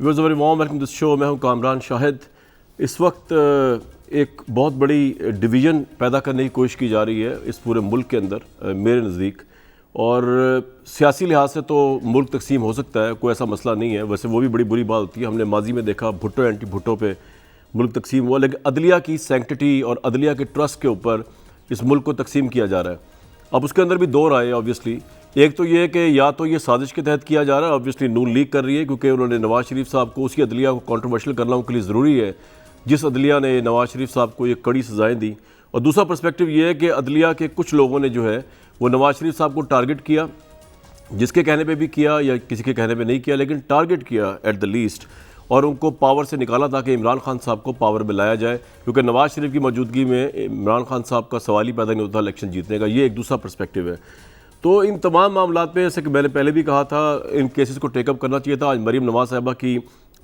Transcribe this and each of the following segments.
Viewers very warm welcome to this show. मैं हूं कामरान शाहिद। इस वक्त एक बहुत बड़ी डिवीज़न पैदा करने की कोशिश की जा रही है इस पूरे मुल्क के अंदर मेरे नज़दीक। और सियासी लिहाज से तो मुल्क तकसीम हो सकता है, कोई ऐसा मसला नहीं है। वैसे वो भी बड़ी बुरी बात होती है। हमने माजी में देखा भुट्टो एंटी भुट्टो पे मुल्क तकसीम हुआ, लेकिन अदलिया की सैंक्टिटी और अदलिया के ट्रस्ट के ऊपर इस मुल्क को तकसीम किया जा रहा है। अब उसके अंदर भी दो राय है ऑब्वियसली। एक तो ये कि या तो ये साजिश के तहत किया जा रहा है, ऑब्वियसली नून लीग कर रही है क्योंकि उन्होंने नवाज शरीफ साहब को, उसी अदलिया को कंट्रोवर्शियल करना उनके लिए ज़रूरी है जिस अदलिया ने नवाज शरीफ साहब को ये कड़ी सज़ाएँ दी। और दूसरा पर्सपेक्टिव ये है कि अदलिया के कुछ लोगों ने जो है वो नवाज शरीफ साहब को टारगेट किया, जिसके कहने पे भी किया या किसी के कहने पे नहीं किया, लेकिन टारगेट किया एट द लीस्ट, और उनको पावर से निकाला ताकि इमरान खान साहब को पावर में लाया जाए, क्योंकि नवाज शरीफ की मौजूदगी में इमरान खान साहब का सवाल ही पैदा नहीं होता इलेक्शन जीतने का। ये एक दूसरा पर्सपेक्टिव है। तो इन तमाम मामलों पे, जैसे कि मैंने पहले भी कहा था, इन केसेस को टेकअप करना चाहिए था। आज मरीम नवाज साहिबा की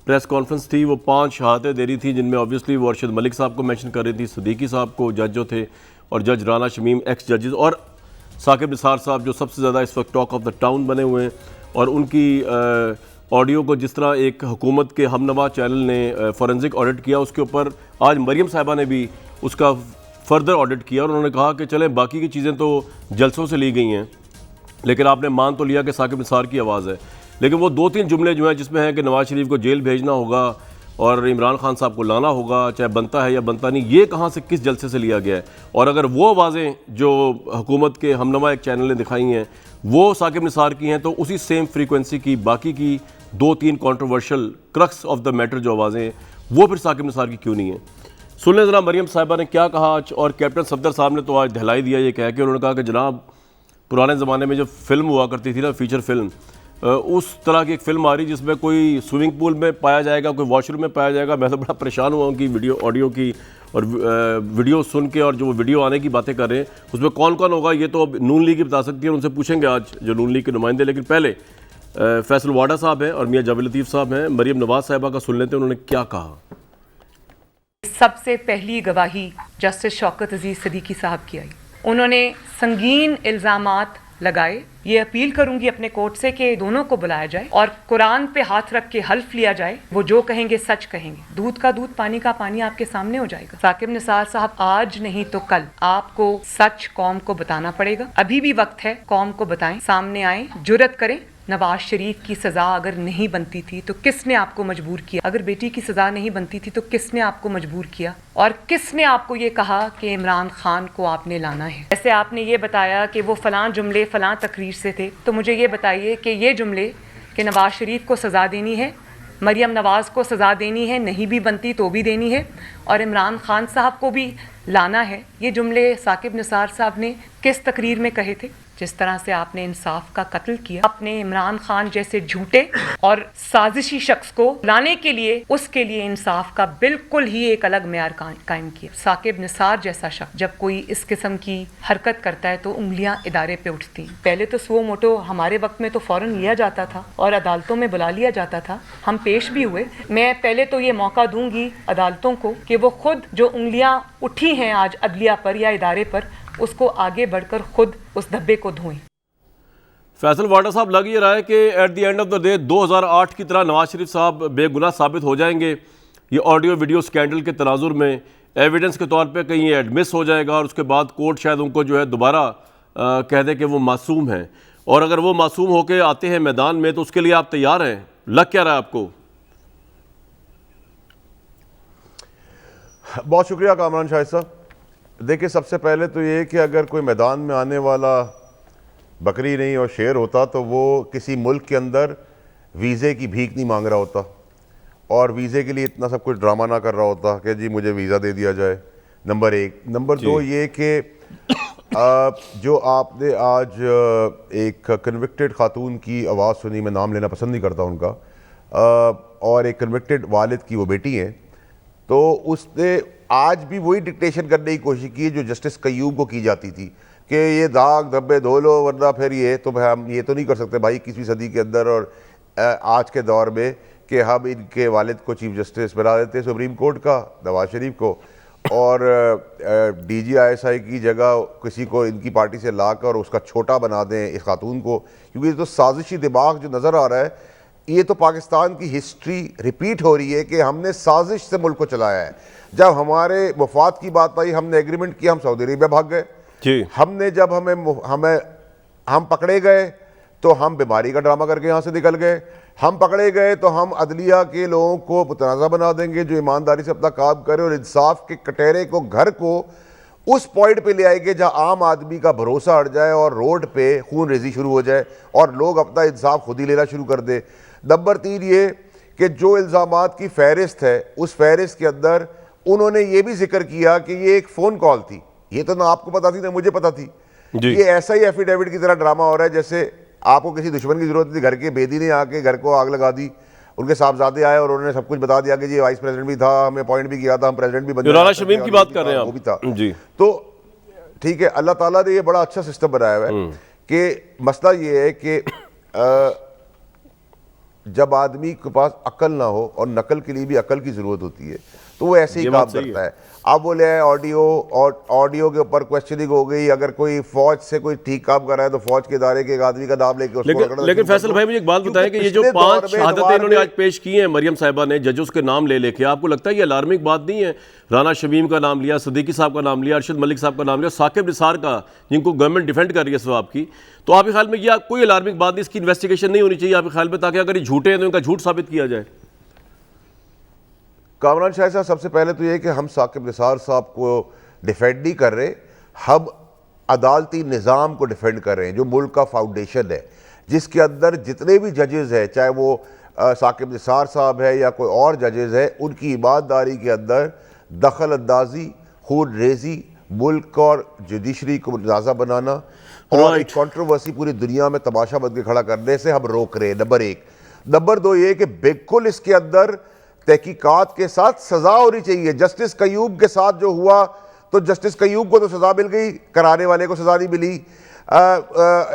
प्रेस कॉन्फ्रेंस थी, वो 5 शहादतें दे रही थी, जिनमें ऑब्वियसली वो अरशद मलिक साहब को मेंशन कर रही थी, सदीकी साहब को, जज जो थे, और जज राना शमीम एक्स जजेस, और साकिब निसार साहब जो सबसे ज़्यादा इस वक्त टॉक ऑफ द टाउन बने हुए हैं। और उनकी ऑडियो को जिस तरह एक हुकूमत के हमनवा चैनल ने फॉरेंसिक ऑडिट किया, उसके ऊपर आज मरीम साहिबा ने भी उसका फर्दर ऑडिट किया और उन्होंने कहा कि चलें बाकी की चीज़ें तो जलसों से ली गई हैं, लेकिन आपने मान तो लिया कि साकिब निसार की आवाज़ है। लेकिन वो 2-3 जुमले जो हैं जिसमें है कि नवाज शरीफ को जेल भेजना होगा और इमरान खान साहब को लाना होगा, चाहे बनता है या बनता नहीं, ये कहाँ से, किस जलसे से लिया गया है? और अगर वो आवाज़ें जो हुकूमत के हमनवा एक चैनल ने दिखाई हैं वो साकिब निसार की हैं, तो उसी सेम फ्रीक्वेंसी की बाकी की 2-3 controversial crux of the matter जो आवाज़ें हैं वो फिर साकिब निसार की क्यों नहीं है? सुन लें ज़रा मरीम साहिबा ने क्या कहा आज। और कैप्टन सफदर साहब ने तो आज दहलाई दिया ये कह के, उन्होंने कहा कि जनाब पुराने ज़माने में जो फिल्म हुआ करती थी ना, फीचर फिल्म, उस तरह की एक फ़िल्म आ रही जिसमें कोई स्विमिंग पूल में पाया जाएगा, कोई वॉशरूम में पाया जाएगा। मैं तो बड़ा परेशान हुआ उनकी वीडियो, ऑडियो की और वीडियो सुन के, और जो वीडियो आने की बातें कर रहे हैं उसमें कौन कौन होगा ये तो अब नून लीग ही बता सकती है, उनसे पूछेंगे आज जो नून लीग के नुमाइंदे। लेकिन पहले फैसल वाडा साहब हैं और मियाँ जावेद लतीफ़ साहब हैं। मरीम नवाज साहिबा का सुन लेते हैं, उन्होंने क्या कहा। सबसे पहली गवाही जस्टिस शौकत अजीज सदीकी साहब की आई। उन्होंने संगीन इल्ज़ामात लगाए। ये अपील करूंगी अपने कोर्ट से कि दोनों को बुलाया जाए और कुरान पे हाथ रख के हल्फ लिया जाए, वो जो कहेंगे सच कहेंगे। दूध का दूध, पानी का पानी आपके सामने हो जाएगा। साकिब निसार साहब, आज नहीं तो कल आपको सच कौम को बताना पड़ेगा। अभी भी वक्त है, कौम को बताएं, सामने आए, जुर्रत करें। नवाज शरीफ की सज़ा अगर नहीं बनती थी तो किसने आपको मजबूर किया? अगर बेटी की सज़ा नहीं बनती थी तो किसने आपको मजबूर किया? और किसने आपको ये कहा कि इमरान खान को आपने लाना है? जैसे आपने ये बताया कि वो फ़लाँ जुमले फ़लाँ तकरीर से थे, तो मुझे ये बताइए कि ये जुमले कि नवाज शरीफ को सज़ा देनी है, मरियम नवाज़ को सज़ा देनी है, नहीं भी बनती तो भी देनी है, और इमरान खान साहब को भी लाना है, ये जुमले साकिब निसार साहब ने किस तकरीर में कहे थे? जिस तरह से आपने इंसाफ का कत्ल किया, अपने इमरान खान जैसे झूठे और साजिशी शख्स को लाने के लिए, उसके लिए इंसाफ का बिल्कुल ही एक अलग मेयार कायम किया। साकिब निसार जैसा शख्स जब कोई इस किस्म की हरकत करता है तो उंगलियां इदारे पे उठती हैं। पहले तो सुओ मोटो हमारे वक्त में तो फौरन लिया जाता था और अदालतों में बुला लिया जाता था, हम पेश भी हुए। मैं पहले तो ये मौका दूंगी अदालतों को कि वो खुद जो उंगलियां उठी हैं आज अदलिया पर या इदारे पर, उसको आगे बढ़कर खुद उस धब्बे को धोएं। फैसल वाडा साहब, लग ये रहा है कि at the end of the day 2008 की तरह नवाज शरीफ साहब बेगुनाह साबित हो जाएंगे। ये ऑडियो वीडियो स्कैंडल के तनाजुर में एविडेंस के तौर पे कहीं एडमिस हो जाएगा और उसके बाद कोर्ट शायद उनको जो है दोबारा कह दे कि वो मासूम हैं। और अगर वो मासूम होकर आते हैं मैदान में तो उसके लिए आप तैयार हैं? लग क्या रहा है आपको? बहुत शुक्रिया कामरान शाहिद साहब। देखिए, सबसे पहले तो ये कि अगर कोई मैदान में आने वाला बकरी नहीं और शेर होता तो वो किसी मुल्क के अंदर वीज़े की भीख नहीं मांग रहा होता और वीज़े के लिए इतना सब कुछ ड्रामा ना कर रहा होता कि जी मुझे वीज़ा दे दिया जाए। नंबर 1। नंबर 2 ये कि जो आपने आज एक कन्विक्टेड खातून की आवाज़ सुनी, मैं नाम लेना पसंद नहीं करता उनका, और एक कन्विक्टेड वालिद की वो बेटी हैं, तो उसने आज भी वही डिक्टेशन करने की कोशिश की जो जस्टिस कयूम को की जाती थी कि ये दाग धब्बे धो लो वरना फिर ये तो हम ये तो नहीं कर सकते भाई 21वीं सदी के अंदर और आज के दौर में कि हम इनके वालिद को चीफ जस्टिस बना देते सुप्रीम कोर्ट का, नवाज शरीफ को, और DGISI की जगह किसी को इनकी पार्टी से लाकर उसका छोटा बना दें इस खातून को, क्योंकि तो साजिशी दिमाग जो नज़र आ रहा है ये तो पाकिस्तान की हिस्ट्री रिपीट हो रही है कि हमने साजिश से मुल्क को चलाया है। जब हमारे मुफाद की बात आई, हमने एग्रीमेंट किया, हम सऊदी अरेबिया भाग गए। जी। हमने जब हम पकड़े गए तो हम बीमारी का ड्रामा करके यहाँ से निकल गए। हम पकड़े गए तो हम अदलिया के लोगों को मुतनाज़ा बना देंगे जो ईमानदारी से अपना काम करे और इंसाफ के कटहरे को, घर को उस पॉइंट पे ले आएंगे जहाँ आम आदमी का भरोसा हट जाए और रोड पे खून रेजी शुरू हो जाए और लोग अपना इंसाफ खुद ही लेना शुरू कर दे। नंबर 3 ये कि जो इल्ज़ामात की फहरिस्त है, उस फहरिस्त के अंदर उन्होंने ये भी जिक्र किया कि ये एक फ़ोन कॉल थी। ये तो ना आपको पता थी ना मुझे पता थी। ये ऐसा ही एफिडेविट की तरह ड्रामा हो रहा है जैसे आपको किसी दुश्मन की जरूरत थी, घर के बेदी ने आके घर को आग लगा दी, उनके साहबजादे आए और उन्होंने सब कुछ बता दिया कि जी वाइस प्रेसिडेंट भी था, हमें अपॉइंट भी किया था, हम प्रेसिडेंट भी बन राना शमीम की बात कर रहे हैं वो भी था जी। तो ठीक है, अल्लाह ताला ने ये बड़ा अच्छा सिस्टम बनाया हुआ है कि मसला ये है कि जब आदमी के पास अकल ना हो और नकल के लिए भी अकल की जरूरत होती है तो वो ऐसे ही काम करता है। अब बोले ऑडियो के ऊपर क्वेश्चनिंग हो गई, अगर कोई फौज से कोई ठीक काम कर रहा है तो फौज के इदारे के एक आदमी का नाम लेके उसको लेकिन फैसल भाई मुझे एक बात बताएं कि ये जो 5 शहादतें इन्होंने आज पेश की हैं मरियम साहिबा ने, जजेस के नाम ले लेके, आपको लगता है ये अलार्मिंग बात नहीं है? राना शमीम का नाम लिया, सदीकी साहब का नाम लिया, अरशद मलिक साहब का नाम लिया, साकिब निसार का, जिनको गवर्नमेंट डिफेंड कर रही है सवाब की, तो आपके ख्याल में यह कोई अलार्मिंग बात नहीं, इसकी इन्वेस्टिगेशन नहीं होनी चाहिए आपके ख्याल में, ताकि अगर ये झूठे हैं तो इनका झूठ साबित किया जाए? कामरान शाह साहब, सबसे पहले तो ये कि हम साकिब निसार साहब को डिफेंड नहीं कर रहे, हम अदालती निज़ाम को डिफेंड कर रहे हैं जो मुल्क का फाउंडेशन है, जिसके अंदर जितने भी जजेस हैं, चाहे वो साकिब निसार साहब है या कोई और जजेस है, उनकी ईमानदारी के अंदर दखल अंदाजी, खून रेजी, मुल्क और जुडिशरी को मुतनाज़ा बनाना और एक कंट्रोवर्सी पूरी दुनिया में तमाशा बन के खड़ा करने से हम रोक रहे हैं, नंबर 1। नंबर 2 ये कि बिल्कुल इसके अंदर तहकीकात के साथ सजा होनी चाहिए। जस्टिस कयूब के साथ जो हुआ तो जस्टिस कयूब को तो सजा मिल गई, कराने वाले को सजा नहीं मिली।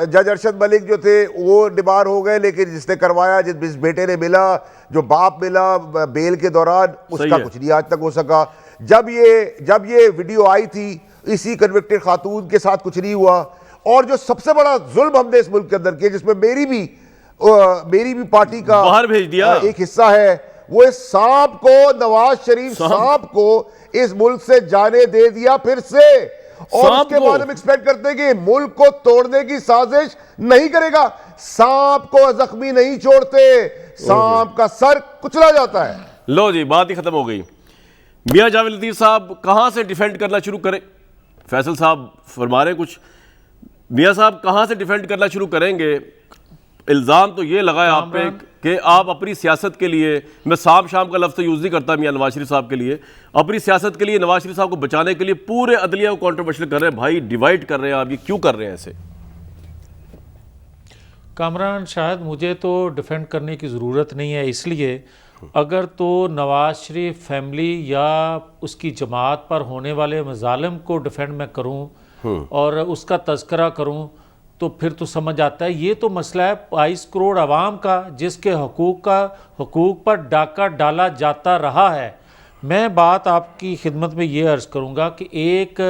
जज अरशद मलिक जो थे वो डिबार हो गए, लेकिन जिसने करवाया, जिस बेटे ने मिला, जो बाप मिला बेल के दौरान, उसका कुछ नहीं आज तक हो सका। जब ये वीडियो आई थी, इसी कन्विक्टेड खातून के साथ कुछ नहीं हुआ। और जो सबसे बड़ा जुल्म हमने इस मुल्क के अंदर किया, जिसमें मेरी भी पार्टी का बाहर भेज दिया एक हिस्सा है, वो इस सांप को, नवाज शरीफ सांप को इस मुल्क से जाने दे दिया फिर से। और उसके बाद हम एक्सपेक्ट करते हैं कि मुल्क को तोड़ने की साजिश नहीं करेगा। सांप को जख्मी नहीं छोड़ते, सांप का सर कुचला जाता है। लो जी, बात ही खत्म हो गई। मियां जावेद लतीफ साहब कहां से डिफेंड करना शुरू करें? फैसल साहब फरमा रहे कुछ, मियां साहब कहां से डिफेंड करना शुरू करेंगे? इल्ज़ाम तो ये लगा है आप पे कि आप अपनी सियासत के लिए, मैं शाम का लफ्ज़ यूज़ नहीं करता मियां नवाज शरीफ साहब के लिए, अपनी सियासत के लिए नवाज शरीफ साहब को बचाने के लिए पूरे अदलिया को कॉन्ट्रोवर्शियल कर रहे हैं। भाई डिवाइड कर रहे हैं आप, ये क्यों कर रहे हैं ऐसे? कामरान, शायद मुझे तो डिफेंड करने की ज़रूरत नहीं है, इसलिए अगर तो नवाज शरीफ फैमिली या उसकी जमात पर होने वाले मजालिम को डिफेंड मैं करूं और उसका तज़किरा करूं तो फिर तो समझ आता है ये तो मसला है 22 करोड़ आवाम का, जिसके हकूक़ पर डाका डाला जाता रहा है। मैं बात आपकी खिदमत में ये अर्ज़ करूँगा कि एक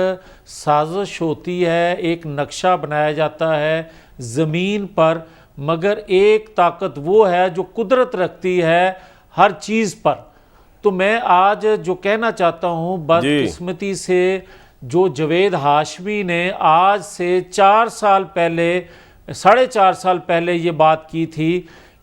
साजिश होती है, एक नक्शा बनाया जाता है ज़मीन पर, मगर एक ताकत वो है जो कुदरत रखती है हर चीज़ पर। तो मैं आज जो कहना चाहता हूँ, बदकिस्मती से जो जवेद हाशमी ने आज से 4 साल पहले, 4.5 साल पहले ये बात की थी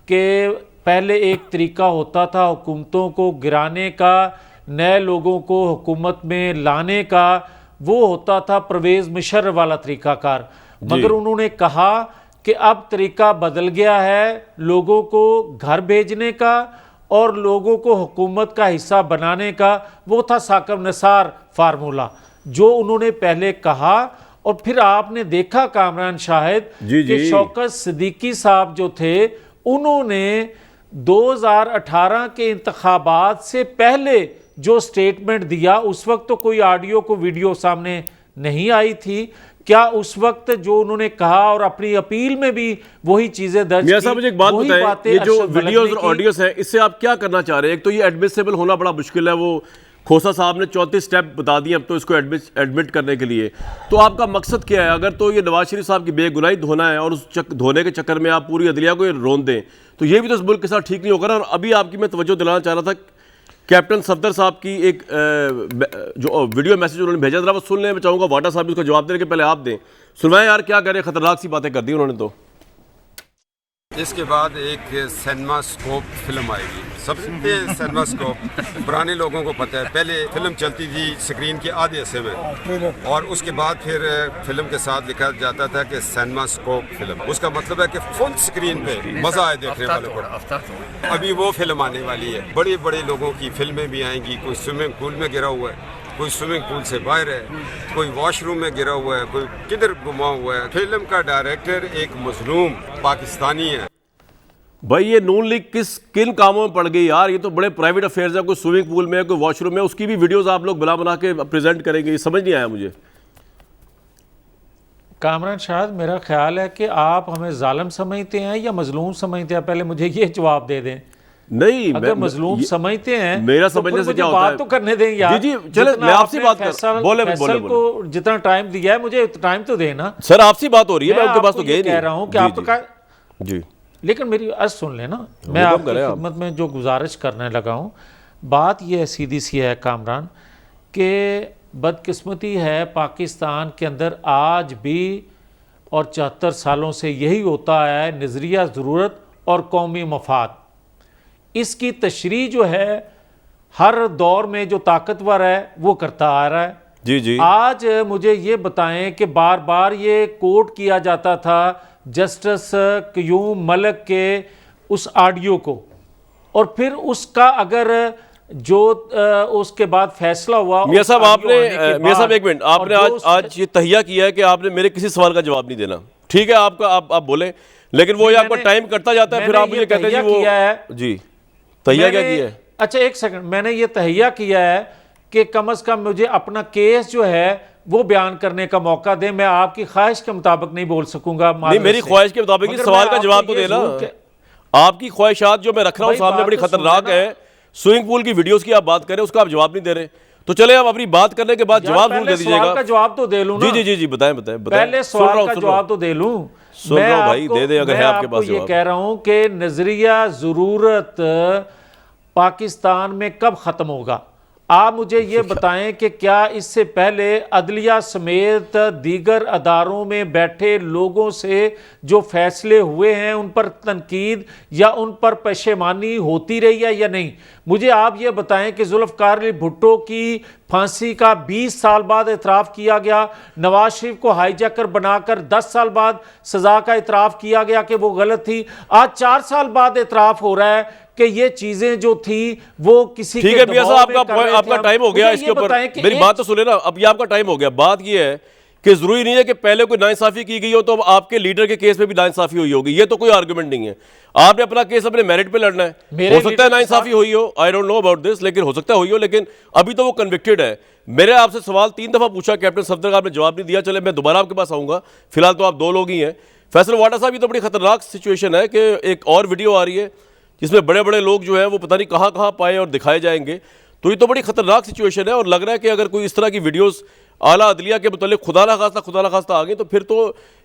कि पहले एक तरीका होता था हुकूमतों को गिराने का, नए लोगों को हुकूमत में लाने का, वो होता था परवेज़ मुशर्रफ वाला तरीकाकार। मगर उन्होंने कहा कि अब तरीका बदल गया है, लोगों को घर भेजने का और लोगों को हुकूमत का हिस्सा बनाने का। वो था साकिब निसार फार्मूला जो उन्होंने पहले कहा। और फिर आपने देखा कामरान शाहिद कि शौकत सिद्दीकी साहब जो थे, उन्होंने 2018 के इंतखाबात से पहले जो स्टेटमेंट दिया, उस वक्त तो कोई ऑडियो को वीडियो सामने नहीं आई थी। क्या उस वक्त जो उन्होंने कहा और अपनी अपील में भी वही चीजें दर्ज की? मुझे एक बात बताएं, ये जो वीडियोस और ऑडियोस हैं, इससे आप क्या करना चाह रहे हैं? एक तो ये एडमिसिबल होना बड़ा मुश्किल है, वो खोसा साहब ने 34 स्टेप बता दिए अब तो इसको एडमिट करने के लिए। तो आपका मकसद क्या है? अगर तो ये नवाज शरीफ साहब की बेगुनाही धोना है और उस धोने के चक्कर में आप पूरी अदलिया को रोन दें, तो ये भी तो इस मुल्क के साथ ठीक नहीं होगा। और अभी आपकी मैं तवज्जो दिलाना चाह रहा था, कैप्टन सफदर साहब की एक जो वीडियो मैसेज उन्होंने भेजा, जरा वो सुन लें। मैं चाहूँगा वाटा साहब इसका जवाब देने के पहले आप दें। सुनवाएं यार, क्या कह रहे, खतरनाक सी बातें कर दी उन्होंने। तो इसके बाद एक सिनेमा स्कोप फिल्म आएगी। सबसे सिनेमा स्कोप पुराने लोगों को पता है, पहले फिल्म चलती थी स्क्रीन के आधे हिस्से में और उसके बाद फिर फिल्म के साथ लिखा जाता था कि सिनेमा स्कोप फिल्म। उसका मतलब है कि फुल स्क्रीन पे मजा आए देखने वालों को। अभी वो फिल्म आने वाली है। बड़े बड़े लोगों की फिल्में भी आएंगी। कोई स्विमिंग पूल में गिरा हुआ है, कोई स्विमिंग पूल से बाहर है, कोई वॉशरूम में गिरा हुआ है, कोई किधर गुमा हुआ है। फिल्म का डायरेक्टर एक मजलूम पाकिस्तानी है। भाई ये नून लीग किन कामों में पड़ गई यार? ये तो बड़े प्राइवेट अफेयर्स है। कोई स्विमिंग पूल में, कोई वॉशरूम में, उसकी भी वीडियोस आप लोग बना के प्रेजेंट करेंगे। ये समझ नहीं आया मुझे। कामरान शाहिद, मेरा ख्याल है कि आप हमें जालिम समझते हैं या मजलूम समझते हैं, पहले मुझे ये जवाब दे दें। नहीं, अगर मजलूम समझते हैं, मेरा तो समझने से क्या बात होता है? तो करने दें यार। जी चले, मैं आपसे बात कर बोले को जितना टाइम दिया है मुझे टाइम तो देना। सर आपसे बात हो रही है, मैं उनके पास तो गई नहीं। कह रहा हूं कि आपका जी, लेकिन मेरी अर्ज सुन लेना। मैं आपकी खिदमत में जो गुजारिश करने लगा हूँ, बात यह है, सीधी सी है कामरान, कि बदकिस्मती है पाकिस्तान के अंदर आज भी और 74 सालों से यही होता है, नज़रिया ज़रूरत और कौमी मफाद। इसकी तशरीह जो है हर दौर में जो ताकतवर है वो करता आ रहा है। जी। आज मुझे ये बताएं कि बार बार ये कोट किया जाता था जस्टिस क्यूम मलिक के उस ऑडियो को, और फिर उसका अगर जो उसके बाद फैसला हुआ। मियां साहब एक मिनट, आपने आज ये तहिया किया है कि आपने मेरे किसी सवाल का जवाब नहीं देना। ठीक है, आप बोले, लेकिन वो ये आपका टाइम करता जाता है, फिर आप मुझे कहते हैं वो जी तहिया क्या किया है? अच्छा एक सेकंड, मैंने ये तहिया किया है कि कम से कम मुझे अपना केस जो है वो बयान करने का मौका दे। मैं आपकी ख्वाहिश के मुताबिक नहीं बोल सकूंगा। नहीं, मेरी ख्वाहिश के मुताबिक सवाल का जवाब तो देना। आपकी ख्वाहिशात जो मैं रख रहा हूँ सामने बड़ी खतरनाक है। स्विमिंग पूल की वीडियोस की आप बात करें, उसका आप जवाब नहीं दे रहे। तो चले आप अपनी बात करने के बाद जवाब जरूर दे दीजिएगा। का जवाब तो दे लूं ना। जी बताएं। पहले सवाल का जवाब तो दे लूं। सुन रहा हूं भाई, दे अगर है आपके पास। ये कह रहा हूं कि नजरिया जरूरत पाकिस्तान में कब खत्म होगा? आप मुझे ये बताएं कि क्या इससे पहले अदलिया समेत दीगर अदारों में बैठे लोगों से जो फैसले हुए हैं उन पर तनकीद या उन पर पशेमानी होती रही है या नहीं? मुझे आप ये बताएं कि जुल्फ़िकार अली भुट्टो की फांसी का 20 साल बाद एतराफ़ किया गया, नवाज शरीफ को हाईजैकर बनाकर 10 साल बाद सज़ा का एतराफ़ किया गया कि वो गलत थी। आज 4 साल बाद एतराफ़ हो रहा है कि ये चीजें जो थी वो किसी ठीक है। मियां साहब आपका टाइम हो गया इसके ऊपर। मेरी बात तो सुने ना, अब ये आपका टाइम हो गया। बात ये है कि जरूरी नहीं है कि पहले कोई नाइंसाफी की गई हो तो अब आपके लीडर के केस में भी नाइंसाफी हुई होगी। ये तो कोई आर्गुमेंट नहीं है। आपने अपना केस अपने मेरिट पे लड़ना है। हो सकता है नाइंसाफी हुई हो, I don't know about this, लेकिन हो सकता है हुई हो, लेकिन अभी तो वो कन्विक्टेड है। मेरे आपसे सवाल 3 दफा पूछा कैप्टन सफदर का, आपने जवाब नहीं दिया। चले मैं दोबारा आपके पास आऊंगा, फिलहाल तो आप 2 लोग ही हैं। फैसल वाटा साहब, ये तो बड़ी खतरनाक सिचुएशन है कि एक और वीडियो आ रही है जिसमें बड़े बड़े लोग जो है वो पता नहीं कहाँ कहाँ पाए और दिखाए जाएंगे। तो ये तो बड़ी खतरनाक सिचुएशन है और लग रहा है कि अगर कोई इस तरह की वीडियोस आला अदलिया के मुतालिक खुदा ना खास्ता आ गई तो फिर तो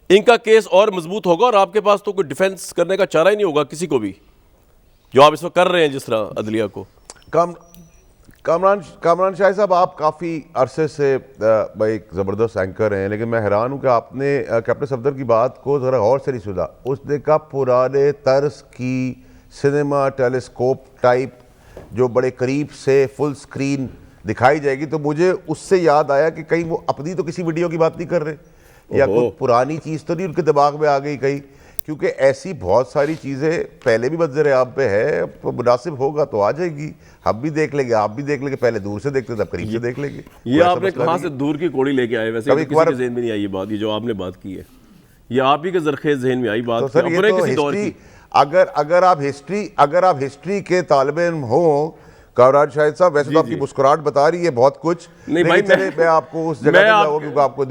इनका केस और मजबूत होगा और आपके पास तो कोई डिफेंस करने का चारा ही नहीं होगा किसी को भी, जो आप इसमें कर रहे हैं जिस तरह अदलिया को। कामरान शाह साहब, आप काफ़ी अरसे से भाई एक ज़बरदस्त एंकर हैं, लेकिन मैं हैरान हूँ कि आपने कैप्टन सफदर की बात को ज़रा गौर से नहीं सुना। उसने कहा पुराने तर्ज की सिनेमा टेलीस्कोप टाइप जो बड़े करीब से फुल स्क्रीन दिखाई जाएगी, तो मुझे उससे याद आया कि कहीं वो अपनी तो किसी वीडियो की बात नहीं कर रहे या कोई पुरानी चीज़ तो नहीं उनके दिमाग में आ गई कहीं, क्योंकि ऐसी बहुत सारी चीज़ें पहले भी मंजर आम पे है। मुनासिब होगा तो आ जाएगी, हम भी देख लेंगे, आप भी देख लेंगे। पहले दूर से देखते तब करीब से देख लेंगे। ये आपने कहाँ से दूर की कोड़ी लेके आए? वैसे किसी के ज़हन में नहीं आई ये बात, ये जो आपने बात की है, ये आप ही के ज़रख़ेज़ ज़हन में आई बात। तो सर ये तो हिस्ट्री, अगर आप हिस्ट्री के तालिबे इल्म हो कामरान शाहिद साहब, वैसे तो आपकी मुस्कुराहट बता रही है बहुत कुछ। नहीं भाई, मैं आपको उस जगह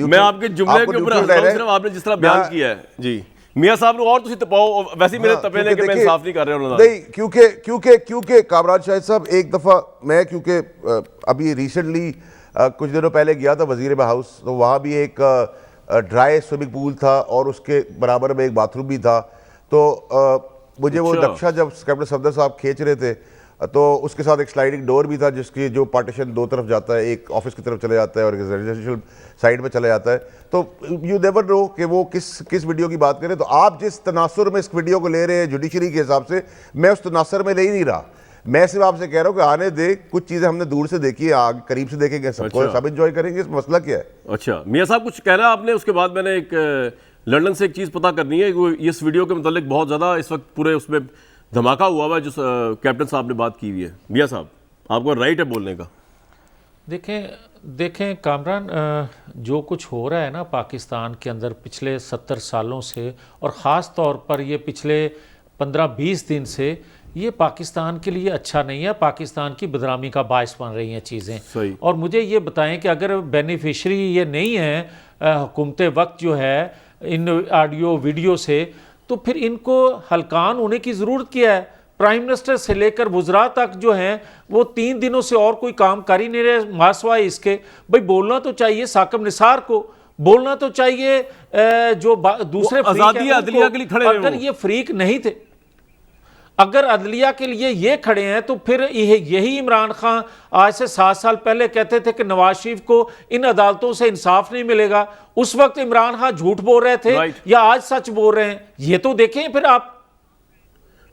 मैं आपके जुमले के ऊपर सिर्फ आपने जिस तरह बयान किया है जी, मियाँ साहब ने और तुसी तपाओ, वैसे ही मेरे तपे ने कि मैं इंसाफ नहीं कर रहा हूं। नहीं, क्योंकि कामरान शाहिद साहब, एक दफ़ा मैं क्योंकि अभी रिसेंटली कुछ दिनों पहले गया था वजीर हाउस, तो वहाँ भी एक ड्राई स्विमिंग पूल था और उसके बराबर में एक बाथरूम भी था। तो मुझे वो नक्शा जब कैप्टन सफदर साहब खींच रहे थे तो उसके साथ एक स्लाइडिंग डोर भी था जिसकी जो पार्टीशन दो तरफ जाता है, एक ऑफिस की तरफ चले जाता है और एक रेजिडेंशियल साइड में चला जाता है। तो यू नेवर नो कि वो किस वीडियो की बात करें। तो आप जिस तनासुर में इस वीडियो को ले रहे हैं जुडिशरी के हिसाब से, मैं उस तनासुर में ले ही नहीं रहा। मैं सिर्फ आपसे कह रहा हूँ कि आने दे, कुछ चीज़ें हमने दूर से देखी है, आगे करीब से देखेंगे, सबको सब एंजॉय करेंगे। इस मसला क्या है? अच्छा मियाँ साहब कुछ कहना आपने, उसके बाद मैंने एक लंदन से एक चीज़ पता करनी है। वो इस वीडियो के मतलब बहुत ज़्यादा इस वक्त पूरे उसमें धमाका हुआ हुआ है जो कैप्टन साहब ने बात की हुई है। मियाँ साहब आपको राइट है बोलने का। देखें कामरान, जो कुछ हो रहा है ना पाकिस्तान के अंदर पिछले 70 सालों से, और ख़ास तौर पर ये पिछले 15-20 दिन से, ये पाकिस्तान के लिए अच्छा नहीं है। पाकिस्तान की बदनामी का बायस बन रही हैं चीज़ें। और मुझे ये बताएं कि अगर बेनिफिशरी ये नहीं है हुकूमत वक्त जो है इन ऑडियो वीडियो से, तो फिर इनको हलकान होने की ज़रूरत क्या है? प्राइम मिनिस्टर से लेकर वुज़रा तक जो हैं वो 3 दिनों से और कोई काम कर ही नहीं रहे मासवाए इसके। भाई बोलना तो चाहिए साकिब निसार को, बोलना तो चाहिए जो दूसरे अदलिया के लिए खड़े हैं। अगर ये फ्रीक नहीं थे, अगर अदलिया के लिए ये खड़े हैं, तो फिर यही इमरान खान आज से 7 साल पहले कहते थे कि नवाज शरीफ को इन अदालतों से इंसाफ नहीं मिलेगा। उस वक्त इमरान खान झूठ बोल रहे थे या आज सच बोल रहे हैं, ये तो देखें फिर आप।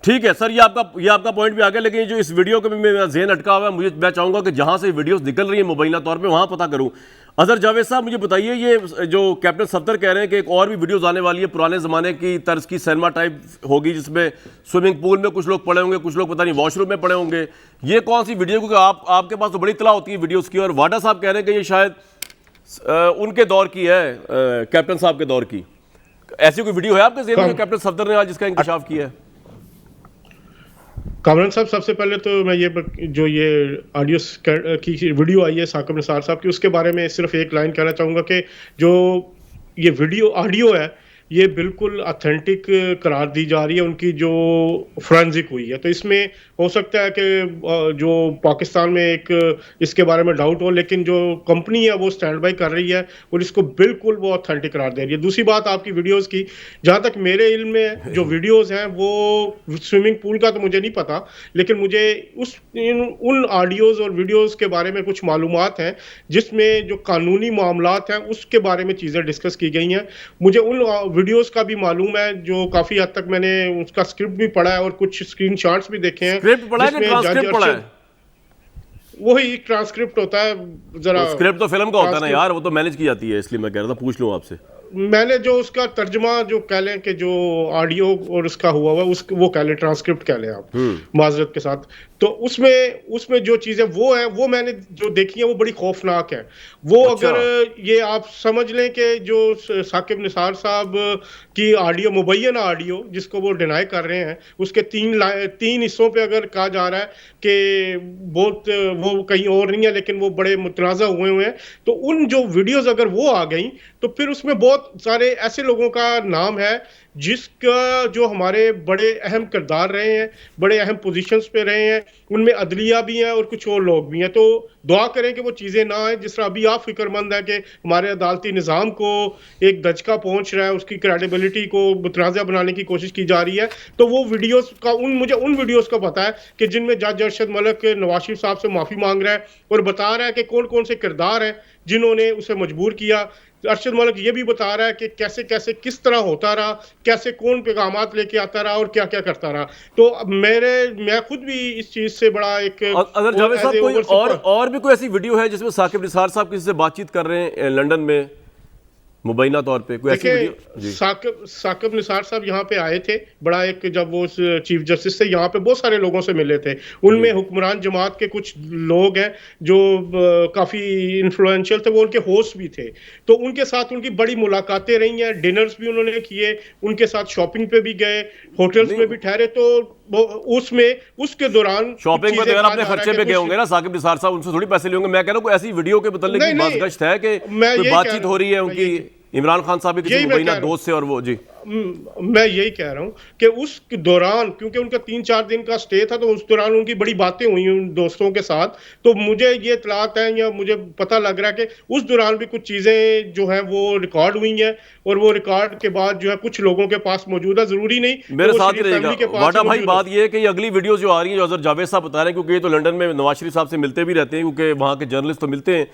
ठीक है सर, ये आपका पॉइंट भी आ गया, लेकिन जो इस वीडियो के भी मेरा ज़हन अटका हुआ है, मैं चाहूंगा कि जहां से वीडियोस निकल रही है मुबैना तौर पे वहां पता करूं। अजहर जावेद साहब मुझे बताइए, ये जो कैप्टन सफदर कह रहे हैं कि एक और भी वीडियोस आने वाली है पुराने ज़माने की तर्ज की, सिनेमा टाइप होगी, जिसमें स्विमिंग पूल में कुछ लोग पड़े होंगे, कुछ लोग पता नहीं वॉशरूम में पड़े होंगे। ये कौन सी वीडियो? क्योंकि आपके पास तो बड़ी इतला होती है वीडियोज़ की, और वाडा साहब कह रहे हैं कि ये शायद उनके दौर की है, कैप्टन साहब के दौर की। ऐसी कोई वीडियो है आपके ज़हन में कैप्टन सफदर ने आज जिसका इंकशाफ किया है? कामरान साहब, सबसे पहले तो मैं ये ऑडियो की वीडियो आई है साकिब निसार साहब की, उसके बारे में सिर्फ एक लाइन कहना चाहूँगा कि जो ये ऑडियो है ये बिल्कुल ऑथेंटिक करार दी जा रही है उनकी जो फोरेंसिक हुई है। तो इसमें हो सकता है कि जो पाकिस्तान में एक इसके बारे में डाउट हो, लेकिन जो कंपनी है वो स्टैंड बाई कर रही है और इसको बिल्कुल वो ऑथेंटिक करार दे रही है। दूसरी बात आपकी वीडियोस की, जहाँ तक मेरे इल्म में जो वीडियोस हैं वो स्विमिंग पूल का तो मुझे नहीं पता, लेकिन मुझे उन ऑडियोज़ और वीडियोज़ के बारे में कुछ मालूमात हैं जिसमें जो कानूनी मामलात हैं उसके बारे में चीज़ें डिस्कस की गई हैं। मुझे उन वीडियोस का भी मालूम है जो काफी हद तक मैंने उसका स्क्रिप्ट भी पढ़ा है और कुछ स्क्रीनशॉट्स भी देखे हैं। स्क्रिप्ट पढ़ा है कि ट्रांसक्रिप्ट पढ़ा है? वही ट्रांसक्रिप्ट होता है जरा। स्क्रिप्ट तो फिल्म का होता है ना यार, वो तो मैनेज की जाती है, इसलिए मैं कह रहा था पूछ लूं आपसे। मैंने जो उसका तर्जमा जो कह लें कि जो ऑडियो और उसका हुआ वो कह लें, ट्रांसक्रिप्ट कह लें आप माजरत के साथ। तो उसमें जो चीज़ें वो है वो मैंने जो देखी है वो बड़ी खौफनाक है। वो अच्छा। अगर ये आप समझ लें कि जो साकिब निसार साहब की ऑडियो, मुबैना ऑडियो जिसको वो डिनाई कर रहे हैं, उसके 3 हिस्सों पे अगर कहा जा रहा है कि बहुत वो कहीं और नहीं है लेकिन वो बड़े मुतनाज़ा हुए हैं, तो उन जो वीडियोस अगर वो आ गई तो फिर उसमें बहुत सारे ऐसे लोगों का नाम है जिसका जो हमारे बड़े अहम किरदार रहे हैं, बड़े अहम पोजीशंस पे रहे हैं, उनमें अदलिया भी हैं और कुछ और लोग भी हैं। तो दुआ करें कि वो चीज़ें ना आए। जिस तरह अभी आप फिक्रमंद है कि हमारे अदालती निज़ाम को एक दचका पहुंच रहा है, उसकी क्रेडिबिलिटी को मुतनाज़ा बनाने की कोशिश की जा रही है, तो वो वीडियोस का मुझे उन वीडियोस का पता है कि जिनमें जज अरशद मलिक नवाज शरीफ साहब से माफ़ी मांग रहा है और बता रहा है कि कौन कौन से किरदार हैं जिन्होंने उसे मजबूर किया। अरशद मलिक ये भी बता रहा है कि कैसे कैसे किस तरह होता रहा, कैसे कौन पैगामात लेके आता रहा और क्या क्या करता रहा। तो मैं खुद भी इस चीज से बड़ा एक अगर जावेद साहब कोई और भी कोई ऐसी वीडियो है जिसमें साकिब निसार साहब किसी से बातचीत कर रहे हैं लंदन में मुबैना तौर पे, कोई ऐसी वीडियो? साकिब निसार साहब यहाँ पे आए थे, बड़ा एक जब वो चीफ जस्टिस से यहाँ पे बहुत सारे लोगों से मिले थे, उनमें हुक्मरान जमात के कुछ लोग हैं जो काफ़ी इन्फ्लुएंशियल थे, वो उनके होस्ट भी थे, तो उनके साथ उनकी बड़ी मुलाकातें रही हैं, डिनर्स भी उन्होंने किए, उनके साथ शॉपिंग पे भी गए, होटल्स में भी ठहरे। तो उसके दौरान शॉपिंग में अगर अपने खर्चे पे गए होंगे ना साकिब निसार साहब, उनसे थोड़ी पैसे लेंगे। मैं कह रहा हूँ कोई ऐसी वीडियो के मतलब बातचीत है कि कोई बातचीत हो रही है उनकी? इमरान खान साहब के किसी यही मैं मुबैना कह रहा हूं। दोस्त से और वो जी मैं यही कह रहा हूं कि उस दौरान, क्योंकि उनका 3-4 दिन का स्टे था, तो उस दौरान उनकी बड़ी बातें हुई उन दोस्तों के साथ। तो मुझे ये इत्तलात है या मुझे पता लग रहा है कि उस दौरान भी कुछ चीजें जो हैं वो रिकॉर्ड हुई हैं, और वो रिकॉर्ड के बाद जो है कुछ लोगों के पास मौजूद है, जरूरी नहीं मेरे कि वो साथ ही शरीफ रहेगा। फैमिली के पास वाटा भाई, मौजूद हो। बात ये है कि ये अगली वीडियोस जो आ रही हैं, जो अजहर जावेद साहब बता रहे हैं, क्योंकि ये तो लंदन में नवाज शरीफ साहब से मिलते भी रहते हैं, क्योंकि वहाँ के जर्नलिस्ट तो मिलते हैं,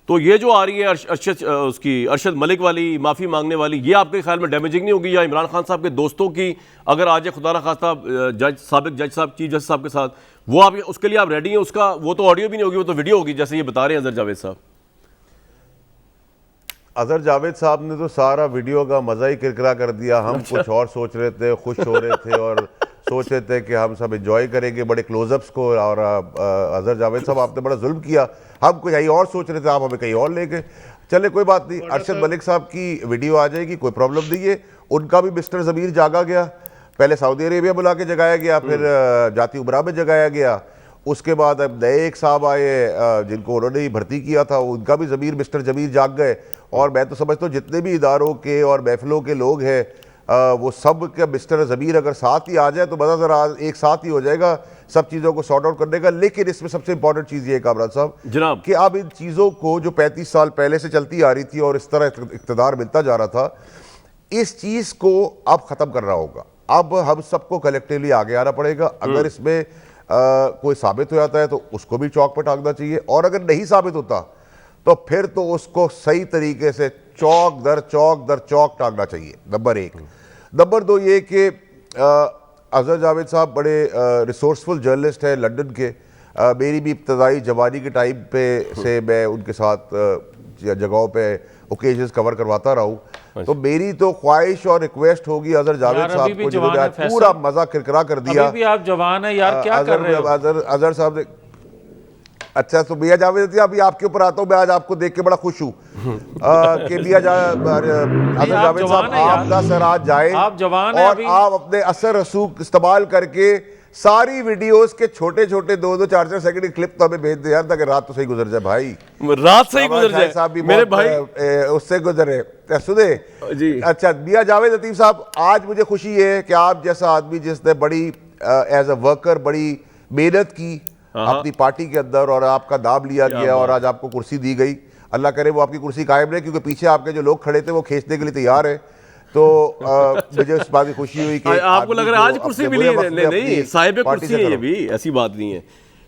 तो ये जो आ रही है अरशद मलिक वाली माफ़ी मांगने वाली, ये आपके ख्याल में डैमेजिंग नहीं होगी? या इमरान खान साहब के दोस्तों की अगर आज खुदा न खास्ता साबिक जज साहब, चीफ जज साहब के साथ, वो आप उसके लिए आप रेडी हैं? उसका वो तो ऑडियो भी नहीं होगी, वो तो वीडियो होगी, जैसे ये बता रहे हैं अजहर जावेद साहब। अजहर जावेद साहब ने तो सारा वीडियो का मज़ा ही किरकिरा कर दिया। हम कुछ और सोच रहे थे, खुश हो रहे थे और सोच रहे थे कि हम सब एंजॉय करेंगे बड़े क्लोजअप्स को, और अजहर जावेद साहब आपने बड़ा जुल्म किया। हम कुछ यही और सोच रहे थे, आप हमें कहीं और ले गए। चले कोई बात नहीं, अरशद मलिक साहब की वीडियो आ जाएगी, कोई प्रॉब्लम नहीं है। उनका भी मिस्टर ज़मीर जागा गया, पहले सऊदी अरेबिया बुला के जगाया गया, फिर जाती उमरा में जगाया गया। उसके बाद अब नए एक साहब आए जिनको उन्होंने ही भर्ती किया था, उनका भी ज़मीर मिस्टर ज़मीर जाग गए। और मैं तो समझता हूँ जितने भी इदारों के और महफिलों के लोग हैं, वो सब के मिस्टर ज़मीर अगर साथ ही आ जाए तो मज़ा ज़रा एक साथ ही हो जाएगा सब चीज़ों को सॉर्ट आउट करने का। लेकिन इसमें सबसे इंपॉर्टेंट चीज़ ये है कामरान साहब जनाब कि अब इन चीज़ों को जो 35 साल पहले से चलती आ रही थी और इस तरह इक़्तिदार मिलता जा रहा था, इस चीज़ को अब ख़त्म करना होगा। अब हम सबको कलेक्टिवली आगे आना पड़ेगा। अगर इसमें कोई साबित हो जाता है तो उसको भी चौक पर टांगना चाहिए, और अगर नहीं साबित होता तो फिर तो उसको सही तरीके से चौक दर चौक टांगना चाहिए, नंबर एक। नंबर दो ये कि अजहर जावेद साहब बड़े रिसोर्सफुल जर्नलिस्ट हैं लंदन के। मेरी भी इब्तदाई जवानी के टाइम पे से मैं उनके साथ जगहों पे ओकेजन्स कवर करवाता रहा हूँ। तो मेरी तो ख्वाहिश और रिक्वेस्ट होगी अजहर जावेद साहब को, जिन्होंने आज पूरा मजा किरकिरा कर दिया। अभी भी आप जवान हैं यार, क्या कर रहे हो? अजहर साहब ने, अच्छा तो मियां जावेद, अभी आपके ऊपर आता हूँ। मैं आज आपको देख के बड़ा खुश हूँ कि अजहर जावेद साहब आपका सर आज जाए, आप जवान हैं और अभी। आप अपने असर रसूख इस्तेमाल करके सारी वीडियोस के छोटे छोटे 2-2, 4-4 सेकंड की क्लिप तो हमें भेज दे यार, ताकि रात तो सही गुजर जाए भाई, रात सही गुजर जाए। साहब भी मेरे भाई उससे गुजरे सुने जी। अच्छा मियां जावेद लतीफ साहब, आज मुझे खुशी है कि आप जैसा आदमी जिसने बड़ी एज अ वर्कर बड़ी मेहनत की अपनी पार्टी के अंदर, और आपका नाम लिया गया और आज आपको कुर्सी दी गई। अल्लाह करे वो आपकी कुर्सी कायम रहे, क्योंकि पीछे आपके जो लोग खड़े थे वो खींचने के लिए तैयार है। तो मुझे इस बात की खुशी हुई कि आपको लग रहा है आज कुर्सी मिली है? नहीं, साहिब कुर्सी है, ये भी ऐसी बात नहीं है,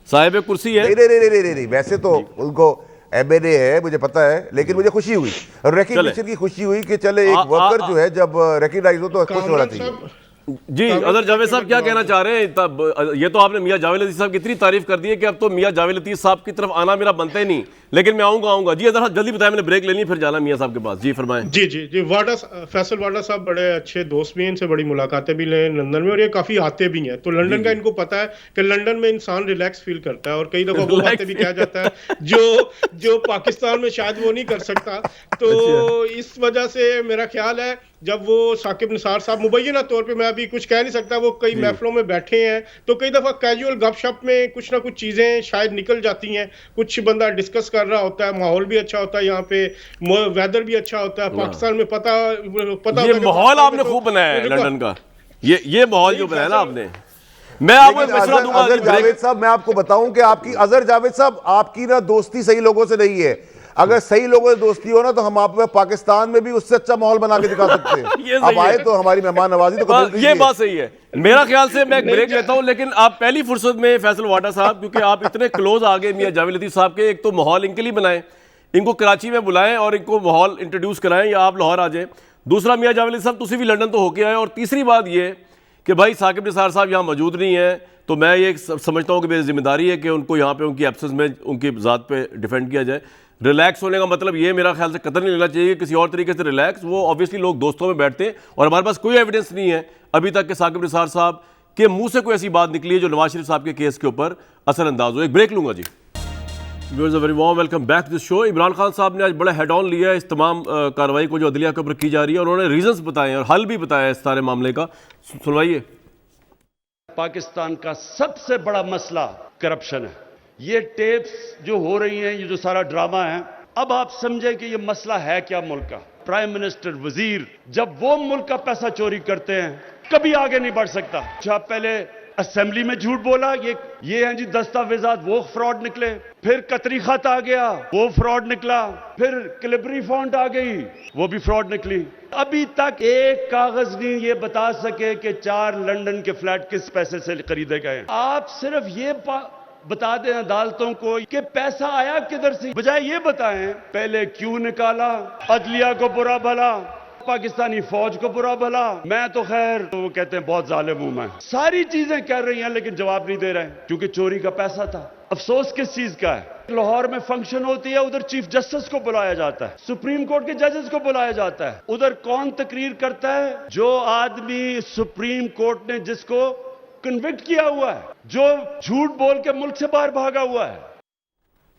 साहिब कुर्सी है। नहीं, वैसे तो उनको MNA है, मुझे पता है, लेकिन मुझे खुशी हुई, रिकग्निशन की खुशी हुई कि चले एक वर्कर जो है जब रिकग्नाइज हो तो खुश होना चाहिए। जी अजहर जावेद साहब क्या कहना चाह रहे हैं? तब ये तो आपने मियां जावेद लतीफ साहब की इतनी तारीफ कर दी है कि अब तो मियां जावेद लतीफ साहब की तरफ आना मेरा बनता ही नहीं, लेकिन मैं आऊंगा। जी अजहर जल्दी बताएं, मैंने ब्रेक लेनी, फिर जाना मियां साहब के पास। जी फरमाएं। जी वाडा फैसल वाडा साहब बड़े अच्छे दोस्त भी हैं, इनसे बड़ी मुलाकातें भी लें लंदन में, और ये काफी आते भी हैं। तो लंदन का इनको पता है कि लंदन में इंसान रिलैक्स फील करता है, और कई दफा वो बातें भी कहा जाता है जो पाकिस्तान में शायद वो नहीं कर सकता। तो इस वजह से मेरा ख्याल है जब वो साकिब निसार साहब, मुबैना तौर पे मैं अभी कुछ कह नहीं सकता, वो कई महफिलों में बैठे हैं, तो कई दफा कैजुअल गपशप में कुछ ना कुछ चीजें शायद निकल जाती हैं। कुछ बंदा डिस्कस कर रहा होता है, माहौल भी अच्छा होता है, यहाँ पे वेदर भी अच्छा होता है। पाकिस्तान में पता ये माहौल आपने खूब बनाया है लंदन का, ये माहौल जो बनाया ना आपने। मैं आपको मशवरा दूंगा अजहर जावेद साहब, मैं आपको बताऊं कि आपकी अजहर जावेद साहब आपकी ना दोस्ती सही लोगों से नहीं है। अगर सही लोगों से दोस्ती हो ना तो हम आप पाकिस्तान में भी उससे अच्छा माहौल बना के दिखा सकते हैं। अब आए तो हमारी मेहमान नवाजी तो कबूल कीजिए। ये बात सही है। मेरा ख्याल से मैं ब्रेक लेता हूं, लेकिन आप पहली फुर्सत में फैसल वाडा साहब, क्योंकि आप इतने क्लोज आ गए मियां जावेद लतीफ साहब के, एक तो माहौल इनके लिए बनाएं, इनको कराची में बुलाएं और इनको माहौल इंट्रोड्यूस कराएं, या आप लाहौर आ जाएं। दूसरा, मियां जावेद लतीफ साहब तुसी भी लंदन तो होके आए, और तीसरी बात ये कि भाई साकिब निसार साहब यहाँ मौजूद नहीं है, तो मैं ये समझता हूँ कि मेरी जिम्मेदारी है कि उनको यहाँ पे उनकी एब्सेंस में उनकी ज़ात पे डिफेंड किया जाए। रिलैक्स होने का मतलब ये मेरा ख्याल से कतई नहीं लेना चाहिए किसी और तरीके से रिलैक्स। वो ऑब्वियसली लोग दोस्तों में बैठते हैं, और हमारे पास कोई एविडेंस नहीं है अभी तक कि साकिब निसार साहब के मुंह से कोई ऐसी बात निकली है जो नवाज शरीफ साहब के केस के ऊपर असरअंदाज हो। एक ब्रेक लूंगा जी। Viewers, very warm welcome back to this show. Imran Khan साहब ने आज बड़ा हेड ऑन लिया है इस तमाम कार्रवाई को जो अदलिया के ऊपर की जा रही है, और उन्होंने रीजंस बताए हैं और हल भी बताया है इस सारे मामले का। सुनवाइए। पाकिस्तान का सबसे बड़ा मसला करप्शन है। ये टेप्स जो हो रही हैं, ये जो सारा ड्रामा है, अब आप समझें कि ये मसला है क्या मुल्क का। प्राइम मिनिस्टर, वजीर, जब वो मुल्क का पैसा चोरी करते हैं कभी आगे नहीं बढ़ सकता। जब पहले असेंबली में झूठ बोला, ये हैं जी दस्तावेजात, वो फ्रॉड निकले। फिर कतरी खत आ गया, वो फ्रॉड निकला। फिर क्लिबरी फॉन्ट आ गई, वो भी फ्रॉड निकली। अभी तक एक कागज नहीं ये बता सके कि 4 लंदन के फ्लैट किस पैसे से खरीदे गए। आप सिर्फ ये बता दें अदालतों को कि पैसा आया किधर से, बजाय ये बताएं पहले क्यों निकाला, अदलिया को बुरा भला, पाकिस्तानी फौज को बुरा भला। मैं तो खैर तो वो कहते हैं बहुत जालिम हूं मैं, सारी चीजें कर रही हैं लेकिन जवाब नहीं दे रहे हैं क्योंकि चोरी का पैसा था। अफसोस किस चीज का है, लाहौर में फंक्शन होती है, उधर चीफ जस्टिस को बुलाया जाता है, सुप्रीम कोर्ट के जजेस को बुलाया जाता है। उधर कौन तकरीर करता है? जो आदमी सुप्रीम कोर्ट ने जिसको कन्विक्ट किया हुआ है, जो झूठ बोल के मुल्क से बाहर भागा हुआ है।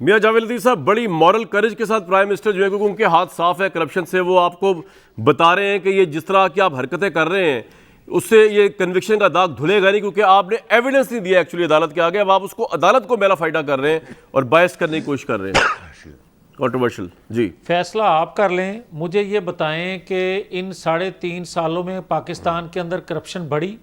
मियां जावेद लतीफ साहब, बड़ी मॉरल करेज के साथ प्राइम मिनिस्टर जो है, क्योंकि उनके हाथ साफ है करप्शन से, वो आपको बता रहे हैं कि ये जिस तरह की आप हरकतें कर रहे हैं उससे ये कन्विक्शन का दाग धुलेगा नहीं, क्योंकि आपने एविडेंस नहीं दिया एक्चुअली अदालत के आगे। अब आप उसको अदालत को मेला फायदा कर रहे हैं और बायस करने की कोशिश कर रहे हैं। कंट्रोवर्शियल जी, फैसला आप कर लें। मुझे ये बताएं कि इन 3.5 सालों में पाकिस्तान के अंदर करप्शन बढ़ी?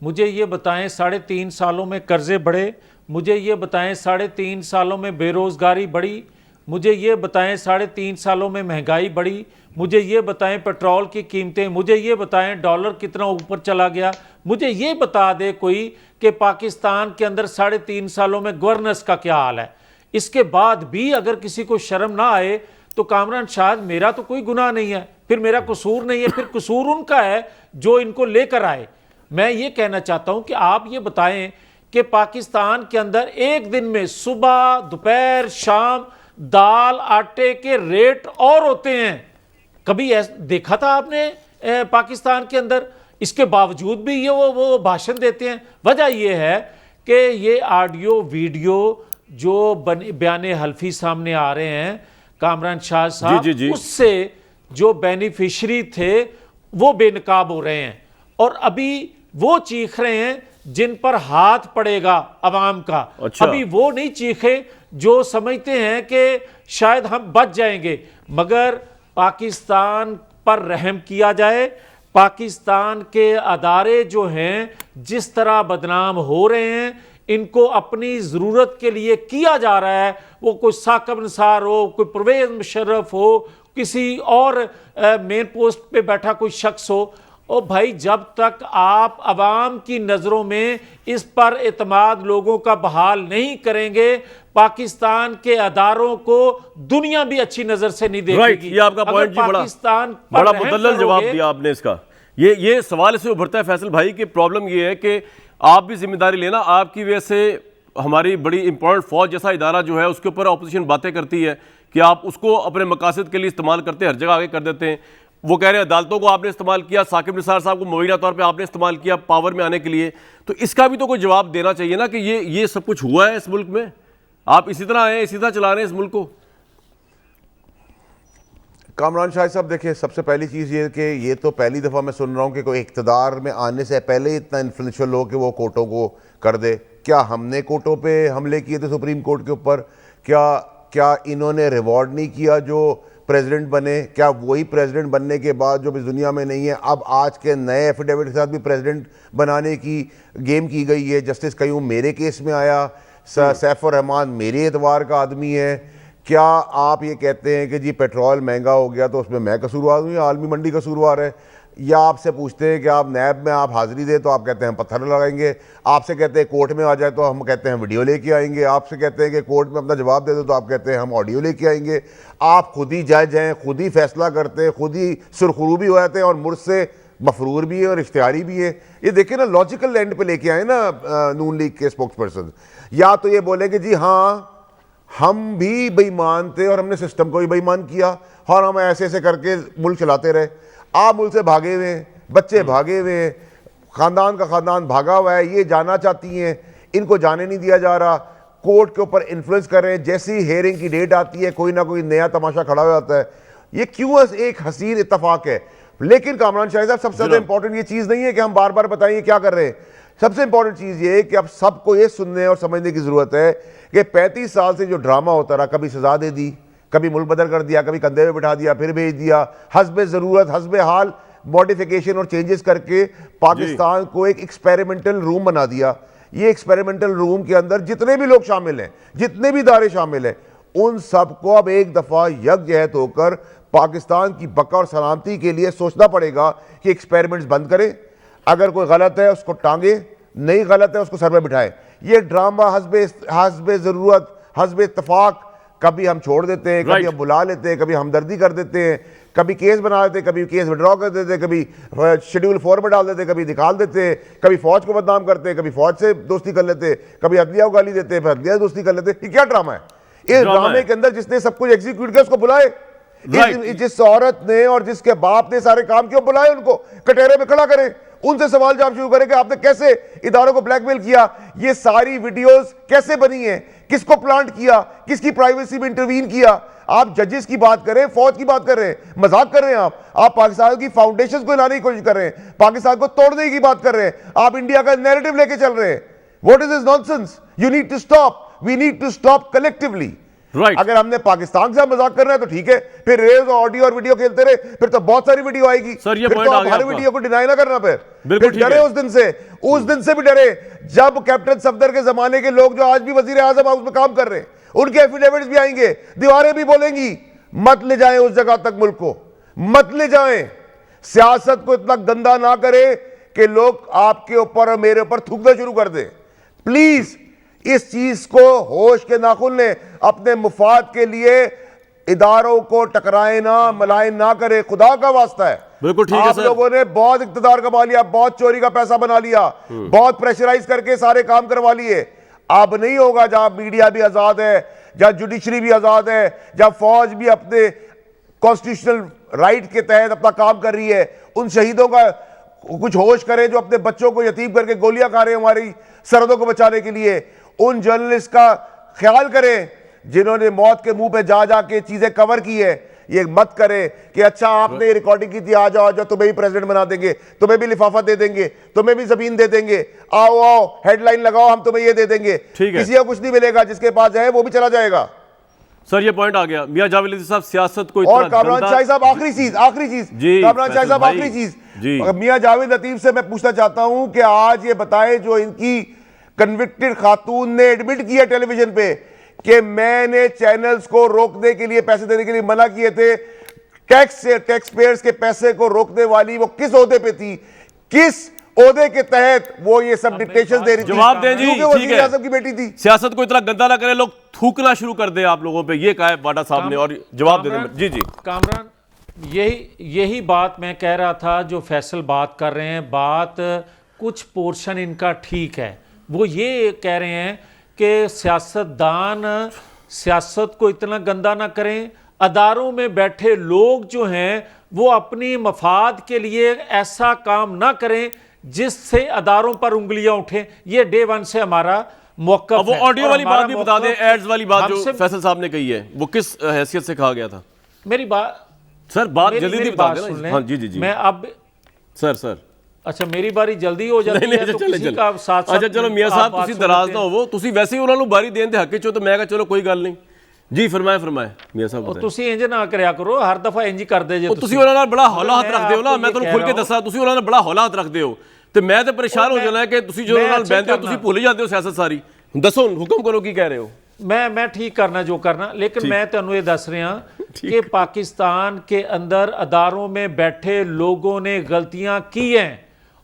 मुझे ये बताएं 3.5 सालों में कर्जे बढ़े? मुझे ये बताएं 3.5 सालों में बेरोज़गारी बढ़ी? मुझे ये बताएं 3.5 सालों में महंगाई बढ़ी? मुझे ये बताएं पेट्रोल की कीमतें? मुझे ये बताएं डॉलर कितना ऊपर चला गया? मुझे ये बता दे कोई कि पाकिस्तान के अंदर 3.5 सालों में गवर्नेंस का क्या हाल है। इसके बाद भी अगर किसी को शर्म ना आए तो कामरान शायद मेरा तो कोई गुनाह नहीं है, फिर मेरा कसूर नहीं है, फिर कसूर उनका है जो इनको लेकर आए। मैं ये कहना चाहता हूं कि आप ये बताएं कि पाकिस्तान के अंदर एक दिन में सुबह, दोपहर, शाम दाल आटे के रेट और होते हैं, कभी देखा था आपने पाकिस्तान के अंदर? इसके बावजूद भी ये वो भाषण देते हैं। वजह ये है कि ये ऑडियो वीडियो जो बयान हल्फी सामने आ रहे हैं कामरान शाह साहब, जी। उससे जो बेनिफिशरी थे वो बेनकाब हो रहे हैं और अभी वो चीख रहे हैं जिन पर हाथ पड़ेगा अवाम का। अच्छा। अभी वो नहीं चीखे जो समझते हैं कि शायद हम बच जाएंगे। मगर पाकिस्तान पर रहम किया जाए। पाकिस्तान के अदारे जो हैं जिस तरह बदनाम हो रहे हैं, इनको अपनी ज़रूरत के लिए किया जा रहा है, वो कोई साकिब निसार हो, कोई परवेज़ मुशर्रफ हो, किसी और मेन पोस्ट पे बैठा कोई शख्स हो। ओ भाई, जब तक आप अवाम की नज़रों में इस पर एतमाद लोगों का बहाल नहीं करेंगे, पाकिस्तान के अदारों को दुनिया भी अच्छी नज़र से नहीं देखेगी। ये आपका पॉइंट जी, पाकिस्तान बड़ा मुदल्लल जवाब दिया आपने इसका। ये सवाल से उभरता है फैसल भाई कि प्रॉब्लम ये है कि आप भी जिम्मेदारी लेना, आपकी वजह से हमारी बड़ी इंपॉर्टेंट फौज जैसा इदारा जो है उसके ऊपर अपोजिशन बातें करती है कि आप उसको अपने मकासद के लिए इस्तेमाल करते हैं, हर जगह आगे कर देते हैं। वो कह रहे हैं अदालतों को आपने इस्तेमाल किया, साकिब निसार साहब को मुबैना तौर पे आपने इस्तेमाल किया पावर में आने के लिए, तो इसका भी तो कोई जवाब देना चाहिए ना कि ये सब कुछ हुआ है इस मुल्क में, आप इसी तरह आए, इसी तरह चला रहे हैं इस मुल्क को। कामरान शाह साहब, देखिए, सबसे पहली चीज़ ये कि ये तो पहली दफ़ा मैं सुन रहा हूँ कि कोई इक़्तिदार में आने से पहले ही इतना इन्फ्लुएंशियल हो कि वो कोर्टों को कर दे। क्या हमने कोर्टों पे हमले किए थे सुप्रीम कोर्ट के ऊपर? क्या इन्होंने रिवॉर्ड नहीं किया जो प्रेसिडेंट बने? क्या वही प्रेसिडेंट बनने के बाद जो इस दुनिया में नहीं है, अब आज के नए एफिडेविट के साथ भी प्रेसिडेंट बनाने की गेम की गई है? जस्टिस कयूम मेरे केस में आया, सैफ उर रहमान मेरे एतवार का आदमी है। क्या आप ये कहते हैं कि जी पेट्रोल महंगा हो गया तो उसमें मैं कसूरवार हूँ या आलमी मंडी कसूरवार है? या आपसे पूछते हैं कि आप नैब में आप हाजिरी दें तो आप कहते हैं पत्थर लगाएंगे, आपसे कहते हैं कोर्ट में आ जाए तो हम कहते हैं वीडियो लेके आएंगे, आपसे कहते हैं कि कोर्ट में अपना जवाब दे दो तो आप कहते हैं हम ऑडियो लेके आएंगे। आप खुद ही जज हैं, खुद ही फैसला करते हैं, खुद ही सुरखरू भी हो जाते हैं और मुझसे मफरूर भी है और इख्तियारी भी है। ये देखिए ना, लॉजिकल एंड पे लेके आए ना नून लीग के स्पोक्स पर्सन। या तो ये बोलेंगे जी हाँ हम भी बेईमान थे और हमने सिस्टम को भी बेईमान किया और हम ऐसे ऐसे करके मुल्क चलाते रहे। आप मुल्क से भागे हुए हैं, बच्चे भागे हुए हैं, ख़ानदान का ख़ानदान भागा हुआ है, ये जाना चाहती हैं, इनको जाने नहीं दिया जा रहा, कोर्ट के ऊपर इन्फ्लुएंस कर रहे हैं। जैसी हेयरिंग की डेट आती है कोई ना कोई नया तमाशा खड़ा हो जाता है। ये क्यों एक हसीन इत्तफाक है। लेकिन कामरान शाह साहब, सबसे ज़्यादा इंपॉर्टेंट ये चीज़ नहीं है कि हम बार बार बताइए क्या कर रहे हैं। सबसे इंपॉर्टेंट चीज़ ये है कि अब सबको ये सुनने और समझने की ज़रूरत है कि 35 साल से जो ड्रामा होता रहा, कभी सज़ा दे दी, कभी मुल्क बदल कर दिया, कभी कंधे पे बिठा दिया, फिर भेज दिया, हस्बे ज़रूरत हस्बे हाल मॉडिफिकेशन और चेंजेस करके पाकिस्तान को एक एक्सपेरिमेंटल रूम बना दिया। ये एक्सपेरिमेंटल रूम के अंदर जितने भी लोग शामिल हैं, जितने भी इदारे शामिल हैं, उन सबको अब एक दफ़ा यकजहत होकर पाकिस्तान की बका और सलामती के लिए सोचना पड़ेगा कि एक्सपेरिमेंट्स बंद करें, अगर कोई गलत है उसको टांगे, नहीं गलत है उसको सर पे बिठाएं। ये ड्रामा हस्बे ज़रूरत हस्बे इत्तफाक कभी हम छोड़ देते हैं, कभी हम बुला लेते हैं, कभी हमदर्दी कर देते हैं, कभी केस बना देते हैं, कभी केस विड्रॉ कर देते हैं, कभी शेड्यूल 4 में डाल देते हैं, कभी निकाल देते हैं, कभी फौज को बदनाम करते हैं, कभी फौज से दोस्ती कर लेते हैं, कभी अदलिया को गाली देते हैं, फिर अदलिया से दोस्ती कर लेते हैं। ये क्या ड्रामा है? इस ड्रामे के अंदर जिसने सब कुछ एग्जीक्यूट किया उसको बुलाए। जिस औरत ने और जिसके बाप ने सारे काम किए बुलाए, उनको कटहरे में खड़ा करें, उनसे सवाल जवाब शुरू करें कि आपने कैसे इदारों को ब्लैकमेल किया, ये सारी वीडियोस कैसे बनी है, किसको प्लांट किया, किसकी प्राइवेसी में इंटरवीन किया। आप जजेस की बात करें, फौज की बात कर रहे हैं, मजाक कर रहे हैं। आप पाकिस्तान की फाउंडेशन को हिलाने की कोशिश कर रहे हैं, पाकिस्तान को तोड़ने की बात कर रहे हैं, आप इंडिया का नैरेटिव लेके चल रहे हैं। What is this nonsense? You need to stop, we need to stop collectively. अगर हमने पाकिस्तान से मजाक करना है तो ठीक है, फिर रेज ऑडियो और वीडियो खेलते रहे, फिर तो बहुत सारी वीडियो आएगी। सर ये फिर तो आप हर वीडियो को डिनाई ना करना, फिर डरे उस दिन से भी डरे जब कैप्टन सफदर के जमाने के लोग जो आज भी वजीर आजम हाउस में काम कर रहे हैं, उनके एफिडेविट्स भी आएंगे, दीवारें भी बोलेंगी। मत ले जाएं उस जगह तक मुल्क को, मत ले जाएं। सियासत को इतना गंदा ना करें कि लोग आपके ऊपर और मेरे ऊपर थूकना शुरू कर दें। प्लीज इस चीज को होश के नाखुन लें, अपने मुफाद के लिए इदारों को टकराए ना, मलाइन ना करे, खुदा का वास्ता है। बिल्कुल ठीक है आप लोगों ने बहुत इक़्तिदार कमा लिया, बहुत चोरी का पैसा बना लिया, बहुत प्रेशराइज करके सारे काम करवा लिए। अब नहीं होगा, जहां मीडिया भी आजाद है, जहां जुडिशरी भी आजाद है, जहां फौज भी अपने कॉन्स्टिट्यूशनल राइट के तहत अपना काम कर रही है। उन शहीदों का कुछ होश करें जो अपने बच्चों को यतीम करके गोलियां खा रहे हैं हमारी सरहदों को बचाने के लिए। उन जर्नलिस्ट का ख्याल करें जिन्होंने मौत के मुंह पे जा जाके चीजें कवर की है। ये मत करें कि अच्छा आपने रिकॉर्डिंग की थी, आ जाओ तुम्हें भी प्रेसिडेंट बना देंगे, तुम्हें भी लिफाफा दे देंगे, तुम्हें भी जमीन दे देंगे, आओ आओ हेडलाइन लगाओ, हम तुम्हें ये दे देंगे। किसी को कुछ नहीं मिलेगा, जिसके पास है वो भी चला जाएगा। सर ये पॉइंट आ गया। मियां जावेद लतीफ साहब, सियासत को और कामरान शाही साहब आखिरी चीज कामरान शाही साहब आखिरी चीज मियां जावेद लतीफ से मैं पूछना चाहता हूं कि आज ये बताएं, जो इनकी कन्विक्टेड खातून ने एडमिट किया टेलीविजन पे कि मैंने चैनल्स को रोकने के लिए, पैसे देने के लिए मना किए थे, टैक्स पेयर्स के पैसे को रोकने वाली वो किस ओहदे पे थी, किस ओहदे के तहत वो ये सब डिक्टेशन दे रही थी? जवाब दें जी, ठीक है। की बेटी थी। सियासत को इतना गंदा ना करें, लोग थूकना शुरू कर दे आप लोगों पे, ये कहा है बाटा साहब ने, और जवाब दे दें। जी कामरान, यही बात मैं कह रहा था जो फैसल बात कर रहे हैं। बात कुछ पोर्शन इनका ठीक है, वो ये कह रहे हैं कि सियासतदान सियासत को इतना गंदा ना करें, अदारों में बैठे लोग जो हैं वो अपनी मफाद के लिए ऐसा काम ना करें जिससे अदारों पर उंगलियां उठें। ये डे वन से हमारा मौक़िफ़ है। वो ऑडियो वाली बात भी बता दें, एड्स वाली बात जो फैसल साहब ने कही है, वो किस हैसियत से कहा गया था? मेरी बात सर, बात जल्दी बता देना। हाँ जी मैं अब सर अच्छा मेरी बारी जल्दी हो जाती है तो किसी का साथ अच्छा चलो मियां साहब ਤੁਸੀਂ नाराज ना हो, ਤੁਸੀਂ ਵੈਸੇ ਹੀ ਉਹਨਾਂ ਨੂੰ ਬਾਰੀ ਦੇਣ ਦੇ ਹੱਕ ਚ ਹੋ, ਤਾਂ ਮੈਂ ਕਹਾਂ ਚਲੋ ਕੋਈ ਗੱਲ ਨਹੀਂ ਜੀ। ਫਰਮਾਏ ਮਿयां साहब। ਤੁਸੀਂ ਇੰਜ ਨਾ ਕਰਿਆ ਕਰੋ, ਹਰ ਦਫਾ ਇੰਜ ਕਰਦੇ ਜੇ ਤੁਸੀਂ ਉਹਨਾਂ ਨਾਲ ਬੜਾ ਹੌਲਾ ਹੱਥ ਰੱਖਦੇ ਹੋ ਨਾ, ਮੈਂ ਤੁਹਾਨੂੰ ਖੁੱਲ ਕੇ ਦੱਸਾਂ, ਤੁਸੀਂ ਉਹਨਾਂ ਨਾਲ ਬੜਾ ਹੌਲਾ ਹੱਥ ਰੱਖਦੇ ਹੋ ਤੇ ਮੈਂ ਤਾਂ ਪਰੇਸ਼ਾਨ ਹੋ ਜਾਣਾ ਕਿ ਤੁਸੀਂ ਜੋ ਉਹਨਾਂ ਨਾਲ ਬੈਠਦੇ ਹੋ ਤੁਸੀਂ ਭੁੱਲ ਜਾਂਦੇ ਹੋ ਸਿਆਸਤ ਸਾਰੀ। ਦੱਸੋ ਹੁਕਮ ਕਰੋ ਕੀ ਕਹਿ ਰਹੇ ਹੋ। मैं ठीक करना जो करना, लेकिन मैं तुहानू ये दस रहा कि पाकिस्तान के अंदर अदारों में बैठे लोगों ने गलतियां की हैं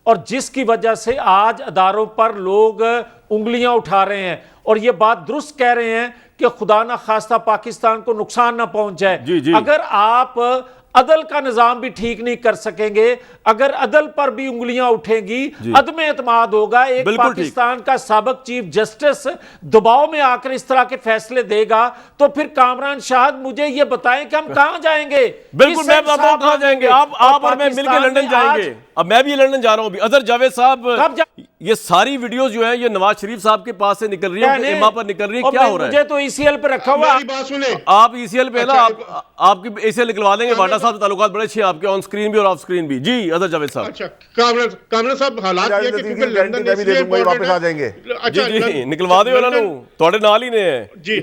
और जिसकी वजह से आज अदारों पर लोग उंगलियां उठा रहे हैं और ये बात दुरुस्त कह रहे हैं कि खुदा ना खास्ता पाकिस्तान को नुकसान ना पहुंच जाए। अगर आप अदल का निजाम भी ठीक नहीं कर सकेंगे, अगर अदल पर भी उंगलियां उठेंगी, अदम एतमाद होगा। एक पाकिस्तान का साबिक चीफ जस्टिस दबाव में आकर इस तरह के फैसले देगा तो फिर कामरान शाह मुझे ये बताएं कि हम कहां जाएंगे। बिल्कुल मैं बताता हूं कहां जाएंगे। आप और मैं मिलकर लंदन जाएंगे। अब मैं भी लंदन जा रहा हूं अभी। अजहर जावेद साहब, ये सारी वीडियोस जो है ये नवाज शरीफ साहब के पास से निकल रही है, इमाम पर निकल रही है, क्या हो रहा है? मुझे तो ईसीएल पे रखा हुआ। बात सुने आप ईसीएल पे ना, आपकी ईसीएल निकलवा देंगे। बाटा साहब से ताल्लुकात बड़े अच्छे हैं आपके, ऑन स्क्रीन भी और ऑफ स्क्रीन भी। जी अजहर जावेद साहब। अच्छा कामरान साहब, हालात ये कि क्योंकि लंदन वापस आ जाएंगे। अच्छा जी निकलवा दो उन्होंने, ਤੁਹਾਡੇ ਨਾਲ ਹੀ ਨੇ जी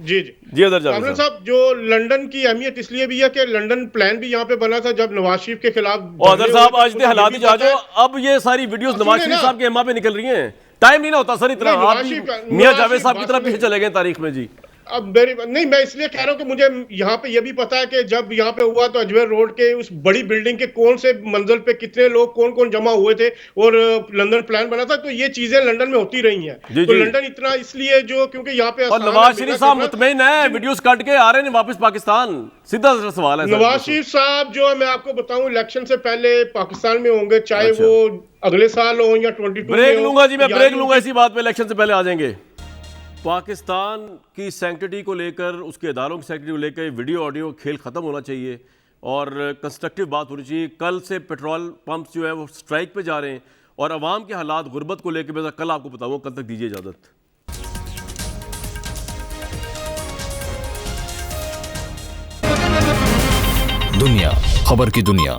जी जी अदर जावेद कामरान साहब। साहब, जो लंदन की अहमियत इसलिए भी है कि लंदन प्लान भी यहाँ पे बना था जब नवाज शरीफ के खिलाफ और अदर धरने साहब हुए थे, आज तो दे हालात ही मुझे जा भी पता जाओ, है। अब ये सारी वीडियोस सुनिए नवाज शरीफ ना। साहब के एम्मा पे निकल रही हैं, टाइम नहीं ना होता सर इतना, नहीं, नवाज आप शरीफ का- भी मियां नवाज जावेद शरीफ साहब की बात तरफ सुनिए। पीछे चले गए तारीख में जी। अब नहीं, मैं इसलिए कह रहा हूँ कि मुझे यहाँ पे ये भी पता है कि जब यहाँ पे हुआ तो अजमेर रोड के उस बड़ी बिल्डिंग के कौन से मंजिल पे कितने लोग कौन कौन जमा हुए थे और लंदन प्लान बना था, तो ये चीजें लंदन में होती रही हैं। जी, तो जी। लंदन इतना इसलिए जो क्योंकि यहाँ पे और आसान है नवाज मेला शरीफ साहब करना। मुतमईन है, वीडियोस काट के आ रहे हैं वापस पाकिस्तान, सीधा सा सवाल है सर। नवाज शरीफ साहब जो है, मैं आपको बताऊं, इलेक्शन से पहले पाकिस्तान में होंगे, चाहे अच्छा। वो अगले साल हो या 22 में ब्रेक हो, लूंगा जी, मैं यानी ब्रेक लूंगा, उनकी- इसी बात पे इलेक्शन से पहले आ जाएंगे। पाकिस्तान की सैंक्टिटी को लेकर, उसके इदारों की सैंक्टिटी को लेकर वीडियो ऑडियो खेल ख़त्म होना चाहिए और कंस्ट्रक्टिव बात होनी चाहिए। कल से पेट्रोल पंप्स जो है वो स्ट्राइक पे जा रहे हैं और अवाम के हालात गुर्बत को लेकर मैं कल आपको बताऊंगा। कल तक दीजिए इजाज़त। दुनिया खबर की दुनिया।